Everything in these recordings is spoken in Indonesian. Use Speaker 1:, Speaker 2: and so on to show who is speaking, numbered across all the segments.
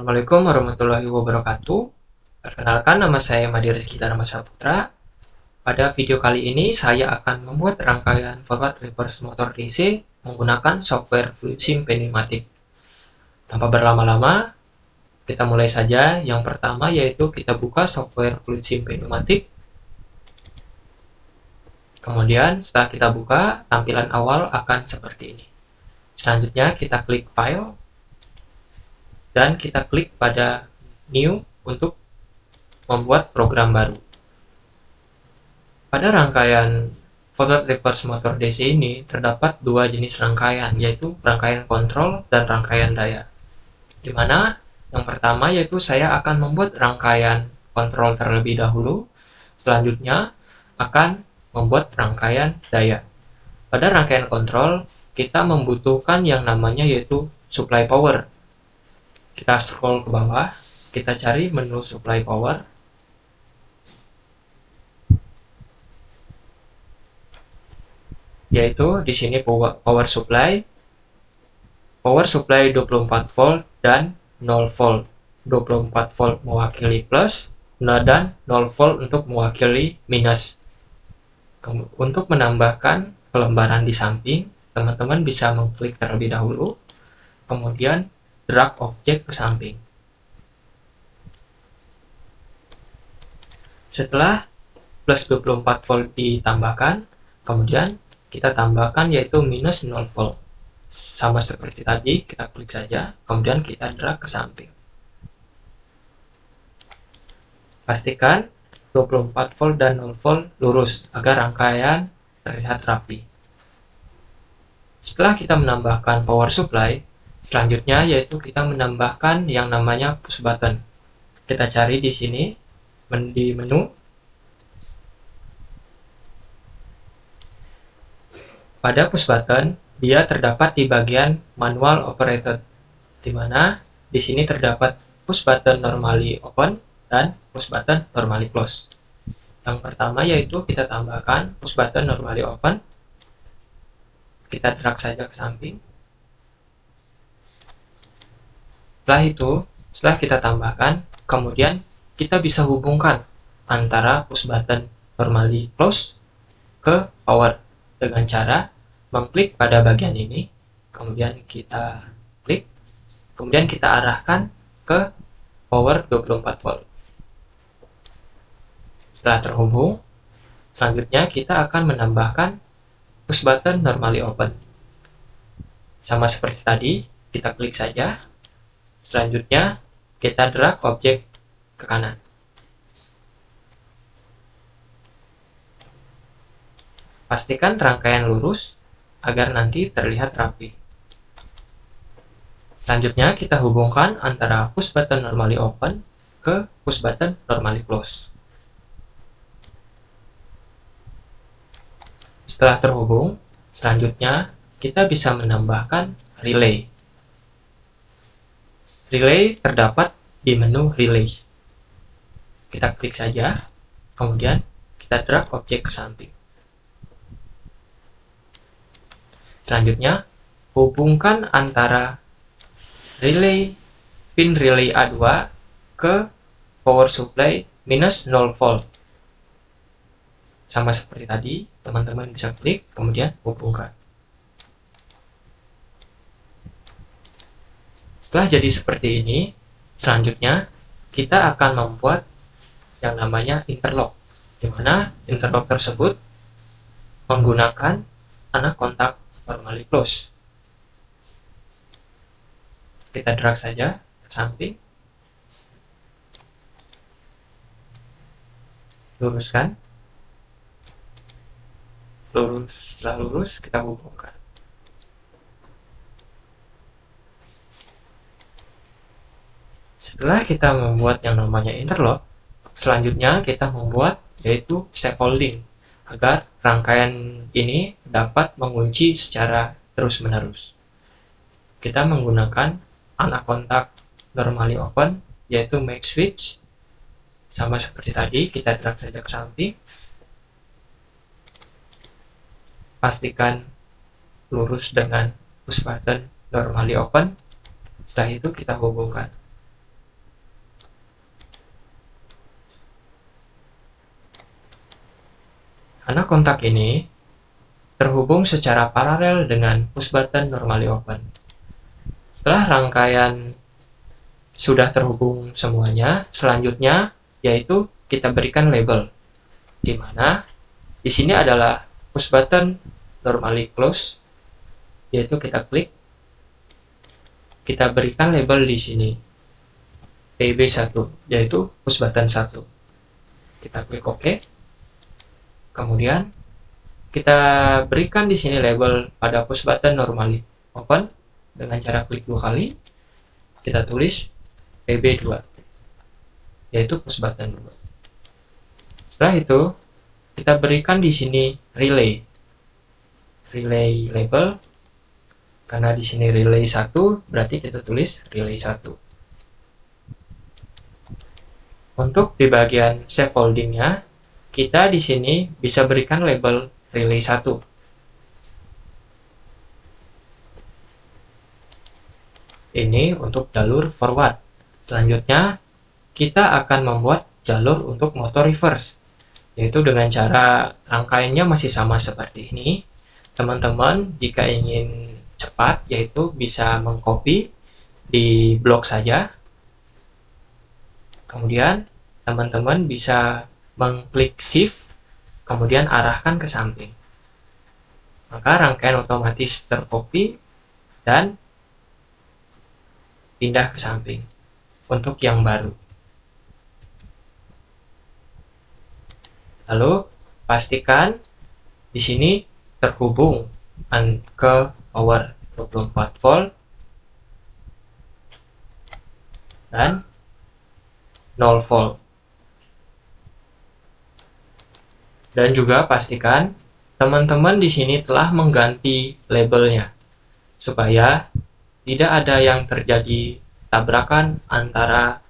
Speaker 1: Assalamualaikum warahmatullahi wabarakatuh. Perkenalkan, nama saya Madi Rizky Dharma Saputra. Pada video kali ini saya akan membuat rangkaian forward reverse motor DC menggunakan software FluidSim Pneumatic. Tanpa berlama-lama, kita mulai saja. Yang pertama yaitu kita buka software FluidSim Pneumatic. Kemudian setelah kita buka, tampilan awal akan seperti ini. Selanjutnya kita klik File dan kita klik pada New untuk membuat program baru. Pada rangkaian forward reverse motor DC ini terdapat dua jenis rangkaian, yaitu rangkaian kontrol dan rangkaian daya. Di mana yang pertama yaitu saya akan membuat rangkaian kontrol terlebih dahulu, selanjutnya akan membuat rangkaian daya. Pada rangkaian kontrol kita membutuhkan yang namanya yaitu supply power. Kita scroll ke bawah, kita cari menu supply power. Yaitu di sini power supply 24 volt dan 0 volt. 24 volt mewakili plus, dan 0 volt untuk mewakili minus. Untuk menambahkan pelembaran di samping, teman-teman bisa mengklik terlebih dahulu, kemudian drag objek ke samping. Setelah plus 24 volt ditambahkan, kemudian kita tambahkan yaitu minus 0 volt. Sama seperti tadi, kita klik saja, kemudian kita drag ke samping. Pastikan 24 volt dan 0 volt lurus agar rangkaian terlihat rapi. Setelah kita menambahkan power supply, selanjutnya yaitu kita menambahkan yang namanya push button. Kita cari di sini di menu. Pada push button, dia terdapat di bagian manual operated, di mana di sini terdapat push button normally open dan push button normally close. Yang pertama yaitu kita tambahkan push button normally open. Kita drag saja ke samping. Setelah kita tambahkan, kemudian kita bisa hubungkan antara push button normally close ke power dengan cara mengklik pada bagian ini, kemudian kita klik, kemudian kita arahkan ke power 24 volt. Setelah terhubung, selanjutnya kita akan menambahkan push button normally open. Sama seperti tadi, kita klik saja. Selanjutnya, kita drag objek ke kanan. Pastikan rangkaian lurus agar nanti terlihat rapi. Selanjutnya, kita hubungkan antara push button normally open ke push button normally close. Setelah terhubung, selanjutnya kita bisa menambahkan relay. Relay terdapat di menu relay. Kita klik saja, kemudian kita drag objek ke samping. Selanjutnya, hubungkan antara pin relay A2 ke power supply minus 0 volt. Sama seperti tadi, teman-teman bisa klik, kemudian hubungkan. Setelah jadi seperti ini, selanjutnya kita akan membuat yang namanya interlock, di mana interlock tersebut menggunakan anak kontak normally close. Kita drag saja ke samping, luruskan. Setelah lurus, kita hubungkan. Setelah kita membuat yang namanya interlock, selanjutnya kita membuat yaitu scaffolding agar rangkaian ini dapat mengunci secara terus-menerus. Kita menggunakan anak kontak normally open yaitu make switch. Sama seperti tadi, kita drag saja ke samping. Pastikan lurus dengan push button normally open. Setelah itu kita hubungkan. anak kontak ini terhubung secara paralel dengan push button normally open. Setelah rangkaian sudah terhubung semuanya, selanjutnya yaitu kita berikan label, di mana di sini adalah push button normally close, yaitu kita klik, kita berikan label di sini PB1, yaitu push button 1. Kita klik OK. Kemudian kita berikan di sini label pada push button normally open dengan cara klik 2 kali. Kita tulis PB2, yaitu push button 2. Setelah itu kita berikan di sini relay label, karena di sini relay 1, berarti kita tulis relay 1. Untuk di bagian save holdingnya, kita di sini bisa berikan label relay 1. Ini untuk jalur forward. Selanjutnya, kita akan membuat jalur untuk motor reverse, yaitu dengan cara rangkaiannya masih sama seperti ini. Teman-teman, jika ingin cepat, yaitu bisa mengcopy di blok saja. Kemudian, teman-teman bisa mengklik shift, kemudian arahkan ke samping. Maka rangkaian otomatis tercopy dan pindah ke samping untuk yang baru. Lalu pastikan di sini terhubung ke power 24 volt dan 0 volt. Dan juga pastikan teman-teman di sini telah mengganti labelnya supaya tidak ada yang terjadi tabrakan antara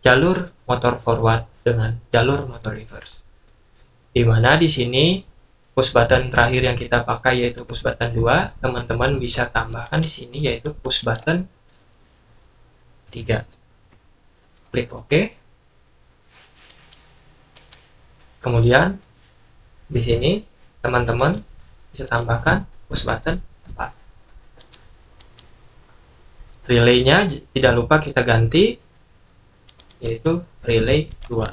Speaker 1: jalur motor forward dengan jalur motor reverse. Di mana di sini push button terakhir yang kita pakai yaitu push button 2, teman-teman bisa tambahkan di sini yaitu push button 3. Klik OK. Kemudian di sini teman-teman bisa tambahkan push button 4. Relaynya tidak lupa kita ganti yaitu relay 2.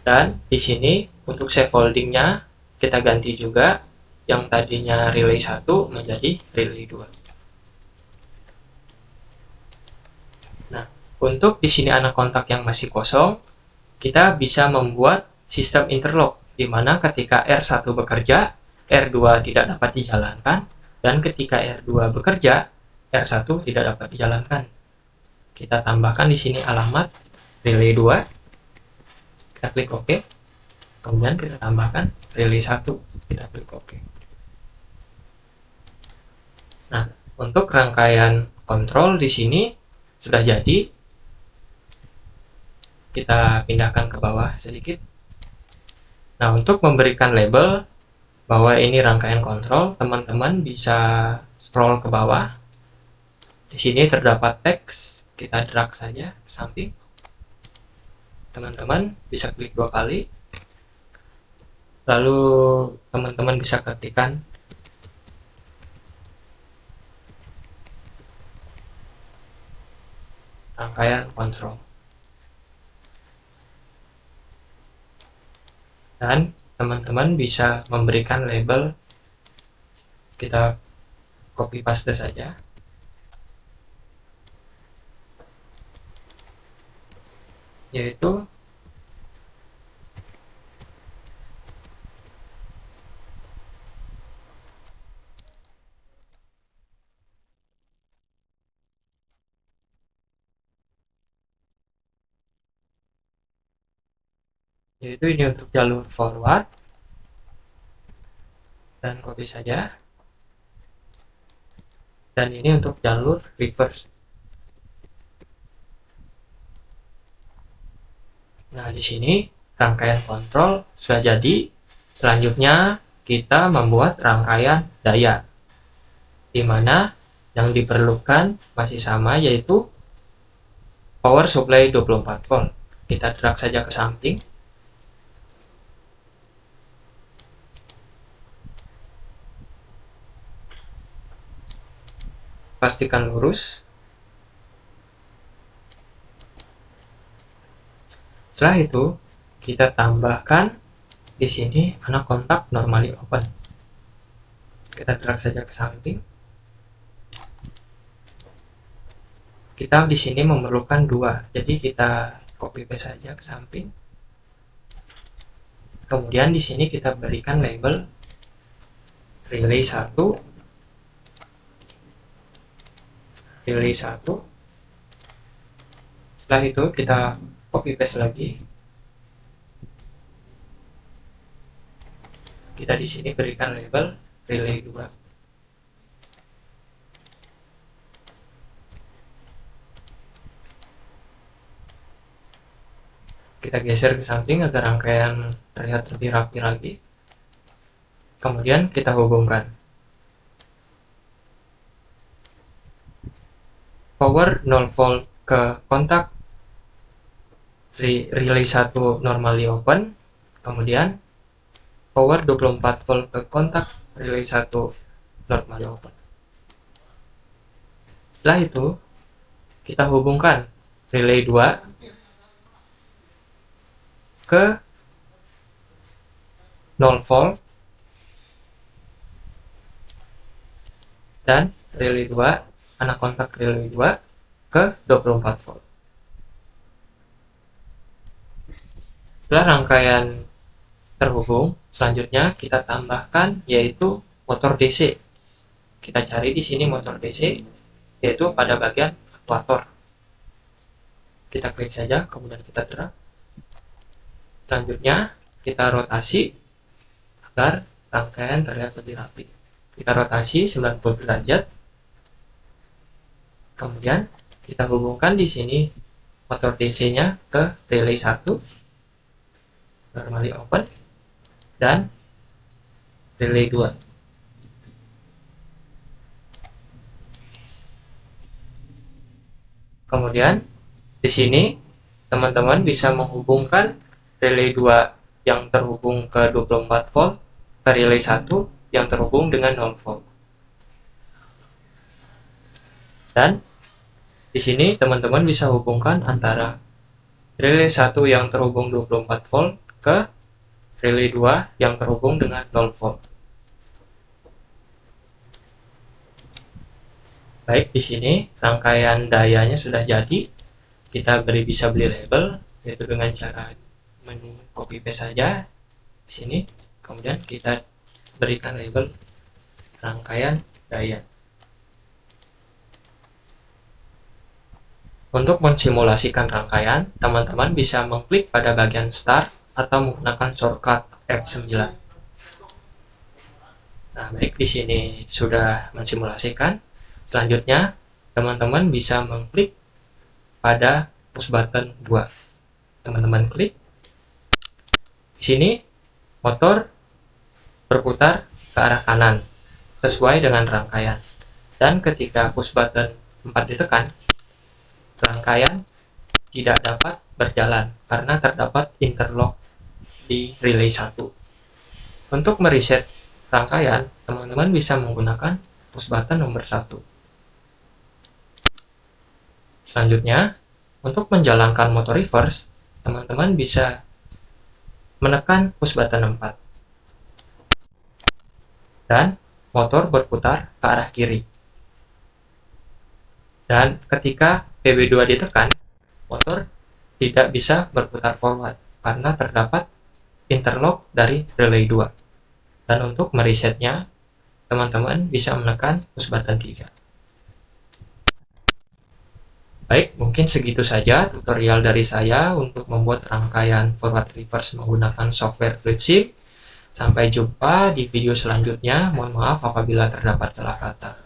Speaker 1: Dan di sini untuk save holdingnya kita ganti juga, yang tadinya relay 1 menjadi relay 2. Nah, untuk di sini anak kontak yang masih kosong, kita bisa membuat sistem interlock, di mana ketika R1 bekerja, R2 tidak dapat dijalankan, dan ketika R2 bekerja, R1 tidak dapat dijalankan. Kita tambahkan di sini alamat relay 2, kita klik OK, kemudian kita tambahkan relay 1, kita klik OK. Nah, untuk rangkaian kontrol di sini sudah jadi. Kita pindahkan ke bawah sedikit. Nah, untuk memberikan label bahwa ini rangkaian kontrol, teman-teman bisa scroll ke bawah. Di sini terdapat teks, kita drag saja ke samping. Teman-teman bisa klik 2 kali. Lalu teman-teman bisa ketikkan rangkaian kontrol. Dan teman-teman bisa memberikan label, kita copy paste saja, yaitu ini untuk jalur forward, dan copy saja, dan ini untuk jalur reverse. Nah, di sini rangkaian kontrol sudah jadi. Selanjutnya kita membuat rangkaian daya, di mana yang diperlukan masih sama, yaitu power supply 24 volt. kita drag saja ke samping. Pastikan lurus. Setelah itu, kita tambahkan di sini anak kontak normally open. Kita drag saja ke samping. Kita di sini memerlukan 2, jadi kita copy paste saja ke samping. Kemudian di sini kita berikan label relay 1, relay 1. Setelah itu kita copy paste lagi. Kita di sini berikan label relay 2. Kita geser ke samping agar rangkaian terlihat lebih rapi lagi. Kemudian kita hubungkan. Power 0 volt ke kontak relay 1 normally open. Kemudian power 24 volt ke kontak relay 1 normally open. Setelah itu, kita hubungkan relay 2 ke 0 volt dan relay 2, anak kontak relay 2 ke 24 volt. Setelah rangkaian terhubung, selanjutnya kita tambahkan yaitu motor DC. Kita cari di sini motor DC, yaitu pada bagian aktuator. Kita klik saja, kemudian kita drag. Selanjutnya kita rotasi agar rangkaian terlihat lebih rapi. Kita rotasi 90 derajat. Kemudian kita hubungkan di sini motor DC-nya ke relay 1 normally open dan relay 2. Kemudian di sini teman-teman bisa menghubungkan relay 2 yang terhubung ke 24 volt ke relay 1 yang terhubung dengan 0 volt. Dan di sini teman-teman bisa hubungkan antara relay 1 yang terhubung 24 volt ke relay 2 yang terhubung dengan 0 volt. Baik, di sini rangkaian dayanya sudah jadi. Kita bisa beli label, yaitu dengan cara copy paste saja di sini. Kemudian kita berikan label rangkaian daya. Untuk mensimulasikan rangkaian, teman-teman bisa mengklik pada bagian start atau menggunakan shortcut F9. Nah, baik, di sini sudah mensimulasikan. Selanjutnya, teman-teman bisa mengklik pada push button 2. Teman-teman klik. Di sini motor berputar ke arah kanan sesuai dengan rangkaian. Dan ketika push button 4 ditekan, rangkaian tidak dapat berjalan karena terdapat interlock di relay 1. Untuk mereset rangkaian, teman-teman bisa menggunakan push button nomor 1. Selanjutnya, untuk menjalankan motor reverse, teman-teman bisa menekan push button 4 dan motor berputar ke arah kiri. Dan ketika PB2 ditekan, motor tidak bisa berputar forward karena terdapat interlock dari relay 2. Dan untuk meresetnya, teman-teman bisa menekan push button 3. Baik, mungkin segitu saja tutorial dari saya untuk membuat rangkaian forward reverse menggunakan software FluidSim. Sampai jumpa di video selanjutnya. Mohon maaf apabila terdapat salah kata.